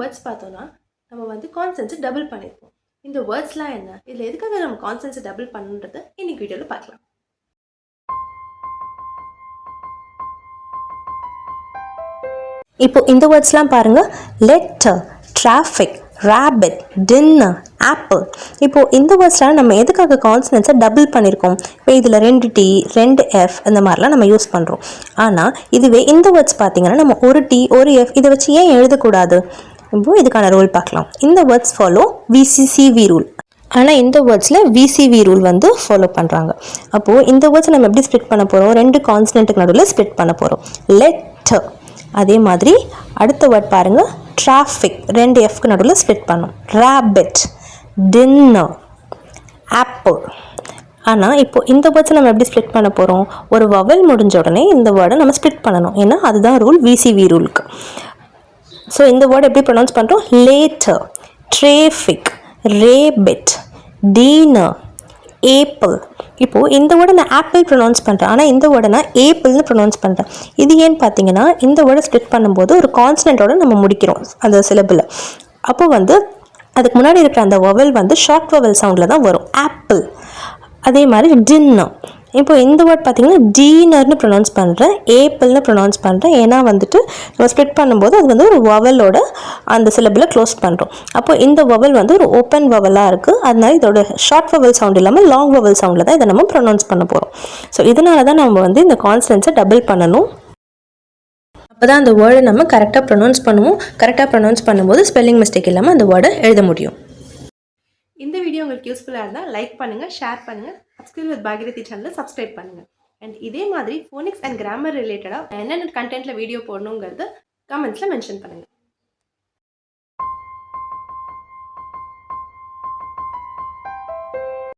Words பார்த்தோன்னா நம்ம வந்து கான்சன்ஸை டபுள் பண்ணியிருப்போம். இந்த வேர்ட்ஸ்லாம் என்ன, இதில் எதுக்காக நம்ம கான்சன்ஸை டபுள் பண்ணுன்றதை இன்னைக்கு வீடியோவில் பார்க்கலாம். இப்போ இந்த வேர்ட்ஸ்லாம் பாருங்கள். Letter, traffic, rapid, dinner, apple. இப்போது இந்த வேர்ட்ஸ்லாம் நம்ம எதுக்காக கான்சனன்ஸை டபுள் பண்ணியிருக்கோம்? இப்போ இதில் 2 T 2 F இந்த மாதிரிலாம் நம்ம யூஸ் பண்ணுறோம். ஆனால் இதுவே இந்த வேர்ட்ஸ் பார்த்திங்கன்னா நம்ம ஒரு T ஒரு F இதை வச்சு ஏன் எழுதக்கூடாது? இப்போது இதுக்கான ரூல் பார்க்கலாம். இந்த வேர்ட்ஸ் ஃபாலோ VCCV ரூல். ஆனால் இந்த வேர்ட்ஸில் VCV ரூல் வந்து ஃபாலோ பண்ணுறாங்க. அப்போது இந்த வேர்ட்ஸை நம்ம எப்படி ஸ்ப்ளிட் பண்ண போகிறோம்? 2 கான்சனன்ட்டுக்கு நடுவில் ஸ்ப்ளிட் பண்ண போகிறோம். லெட்டர். அதே மாதிரி அடுத்த வேர்ட் பாருங்கள். டிராஃபிக் 2 Fக்கு நடுவில் ஸ்ப்ளிட் பண்ணோம். Rapid, dinner, apple. ஆனால் இப்போ இந்த வேர்ட்ஸை நம்ம எப்படி ஸ்ப்ளிட் பண்ண போகிறோம்? ஒரு வவல் முடிஞ்ச உடனே இந்த வேர்டை நம்ம ஸ்ப்ளிட் பண்ணணும். ஏன்னா அதுதான் ரூல், VCV ரூலுக்கு. ஸோ இந்த வேர்டு எப்படி ப்ரொனவுன்ஸ் பண்ணுறோம்? Later, traffic, rapid, dinner, apple. இப்போது இந்த வேர்டை நான் ஆப்பிள் ப்ரொனவுன்ஸ் பண்ணுறேன், ஆனால் இந்த வேர்டை நான் ஏப்பிள்னு ப்ரொனவுன்ஸ் பண்ணுறேன். இது ஏன்னு பார்த்தீங்கன்னா இந்த வேர்டை ஸ்ப்ளிட் பண்ணும்போது ஒரு கான்சனன்ட்டோட நம்ம முடிக்கிறோம் அந்த சிலபில். அப்போ வந்து அதுக்கு முன்னாடி இருக்கிற அந்த வவல் வந்து ஷார்ட் வவல் சவுண்டில் தான் வரும். ஆப்பிள். அதே மாதிரி டின்னர். இப்போ இந்த வேர்ட் பார்த்திங்கன்னா டீனர்னு ப்ரொனவுன்ஸ் பண்ணுறேன், ஏப்பிள்னு ப்ரொனவுன்ஸ் பண்ணுறேன். ஏன்னா வந்துட்டு நம்ம ஸ்ப்ளிட் பண்ணும்போது அது வந்து ஒரு வவலோட அந்த சிலபில் க்ளோஸ் பண்ணுறோம். அப்போ இந்த வவல் வந்து ஒரு ஓப்பன் வவலாக இருக்குது. அதனால இதோட ஷார்ட் வவல் சவுண்ட் இல்லாமல் லாங் வவல் சவுண்டில் தான் இதை நம்ம ப்ரொனவுன்ஸ் பண்ண போகிறோம். ஸோ இதனால தான் நம்ம வந்து இந்த கான்சனன்ஸை டபுள் பண்ணணும். அப்போ தான் அந்த வேர்டை நம்ம கரெக்டாக ப்ரொனவுன்ஸ் பண்ணுவோம். கரெக்டாக ப்ரொனவுன்ஸ் பண்ணும்போது ஸ்பெல்லிங் மிஸ்டேக் இல்லாமல் அந்த வேர்டை எழுத முடியும். இந்த வீடியோ உங்களுக்கு யூஸ்ஃபுல்லாக இருந்தால் லைக் பண்ணுங்கள், ஷேர் பண்ணுங்கள், அப்ஸ்கில் வித் பாகிரதி சேனலை சப்ஸ்கிரைப் பண்ணுங்கள். அண்ட் இதே மாதிரி ஃபோனிக்ஸ் அண்ட் கிராமர் ரிலேட்டடாக என்னென்ன கண்டென்ட்டில் வீடியோ போடணுங்கிறது கமெண்ட்ஸில் மென்ஷன் பண்ணுங்கள்.